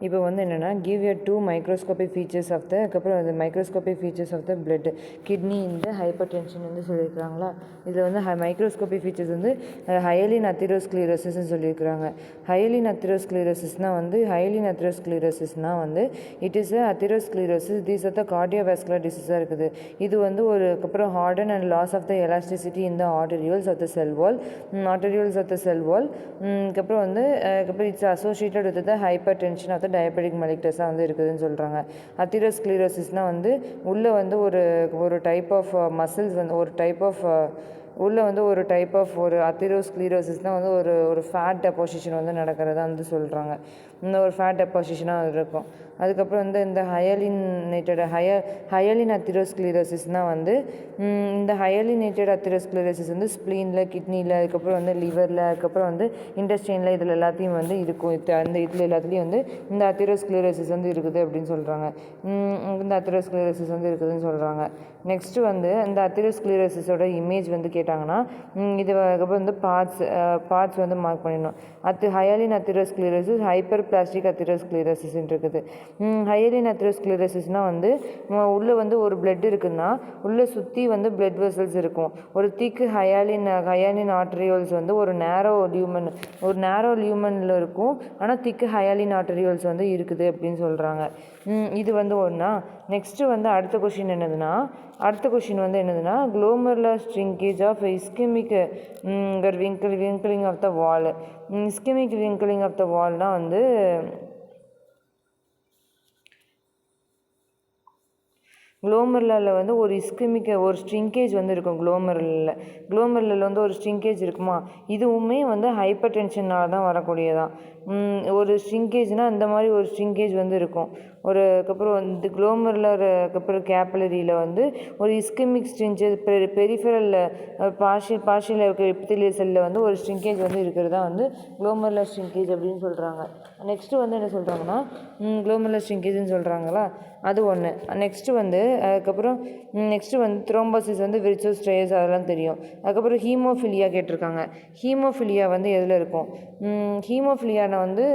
இப்போ வந்து என்னென்னா give your 2 microscopic features of the அதுக்கப்புறம் அந்த microscopic features of the blood kidney இந்த ஹைப்பர் டென்ஷன் வந்து சொல்லியிருக்கிறாங்களா. இதில் வந்து மைக்ரோஸ்கோபிக் ஃபீச்சர்ஸ் வந்து ஹயலின் அத்திரோஸ்க்ளீரோசிஸ்ன்னு சொல்லியிருக்கிறாங்க. ஹயலின் அத்திரோஸ்க்ளீரோசிஸ்னால் வந்து it is atherosclerosis these are the cardiovascular டிசீஸாக இருக்குது. இது வந்து ஒரு அப்புறம் harden and loss of the elasticity இந்த arterioles of the cell wall அதுக்கப்புறம் வந்து it's associated with the hypertension of the diabetic மெலிக்டஸாக வந்து இருக்குதுன்னு சொல்கிறாங்க. அத்திரோஸ்க்ளீரோசிஸ்னால் வந்து உள்ளே வந்து ஒரு டைப் ஆஃப் மசில்ஸ் வந்து ஒரு டைப் ஆஃப் அத்திரோஸ்க்ளீரோசிஸ்னால் வந்து ஒரு ஃபேட் டெபாசிஷன் வந்து நடக்கிறதா வந்து சொல்கிறாங்க. இந்த ஒரு ஃபேட் டெபாசிஷனாக இருக்கும். அதுக்கப்புறம் வந்து இந்த ஹயலின் அத்திரோஸ்க்ளீரோசிஸ்னால் வந்து இந்த ஹயலினேட்டட் அத்திரோஸ்க்ளீரோசிஸ் வந்து ஸ்ப்ளீனில், கிட்னியில், அதுக்கப்புறம் வந்து லிவரில், அதுக்கப்புறம் வந்து இன்டெஸ்டைனில் இதில் எல்லாத்தையும் வந்து இருக்கும். இதில் எல்லாத்துலேயும் வந்து இந்த அத்திரோஸ்க்ளீரோசிஸ் வந்து இருக்குது அப்படின்னு சொல்கிறாங்க. இந்த அத்திரோஸ்க்ளீரோசிஸ் வந்து இருக்குதுன்னு சொல்கிறாங்க. நெக்ஸ்ட்டு வந்து இந்த அத்திரோஸ்க்ளீரோசிஸோட இமேஜ் வந்து கேட்டாங்கன்னா இது அதுக்கப்புறம் வந்து பார்ட்ஸ் வந்து மார்க் பண்ணிடணும். ஹயலின் அத்திரோஸ்க்ளீரோசிஸ், ஹைப்பர் பிளாஸ்டிக் அத்திரோஸ்க்ளீரோசிஸ் இருக்குது. ஹயலின் அத்திரோஸ்க்ளீரோசிஸ்னால் வந்து உள்ளே வந்து ஒரு பிளட் இருக்குதுன்னா உள்ளே சுற்றி வந்து பிளட் வெசல்ஸ் இருக்கும். ஒரு திக் ஹயாலின் ஆர்டரியோல்ஸ் வந்து ஒரு நேரோ லியூமனில் இருக்கும். ஆனால் திக் ஹயாலின் ஆர்டரியோல்ஸ் வந்து இருக்குது அப்படின்னு சொல்கிறாங்க. இது வந்து ஒன்றா. நெக்ஸ்ட்டு வந்து அடுத்த கொஷின் என்னதுன்னா glomerular shrinkage of ischemic wrinkling of the wall. Ischemic wrinkling of the வால்னால் வந்து குளோமெருலில் வந்து ஒரு ஸ்ட்ரிங்கேஜ் வந்து இருக்கும். குளோமெருலில் வந்து ஒரு ஸ்ட்ரிங்கேஜ் இருக்குமா. இதுவுமே வந்து ஹைப்பர் டென்ஷனால் தான் வரக்கூடியதான். ஒரு ஸ்ட்ரிங்கேஜ்னால் இந்த மாதிரி ஒரு ஸ்ட்ரிங்கேஜ் வந்து இருக்கும். அதுக்கப்புறம் வந்து குளோமெருலர் அதுக்கப்புறம் கேப்பிலரியில் வந்து ஒரு ischaemic shrinkage peripheral partial epithelial செல்லில் வந்து ஒரு ஸ்ட்ரிங்கேஜ் வந்து இருக்கிறதா வந்து குளோமெருலர் ஸ்ட்ரிங்கேஜ் அப்படின்னு சொல்கிறாங்க. நெக்ஸ்ட்டு வந்து என்ன சொல்கிறாங்கன்னா குளோமெருலர் ஸ்ட்ரிங்கேஜ்னு சொல்கிறாங்களா, அது ஒன்று. நெக்ஸ்ட்டு வந்து த்ரோம்போசிஸ் வந்து விர்ச்சோஸ்ட்ரேயஸ் அதெல்லாம் தெரியும். அதுக்கப்புறம் ஹீமோஃபிலியா கேட்டிருக்காங்க. ஹீமோஃபிலியா வந்து எதில் இருக்கும். ஹீமோஃபிலியானா வந்து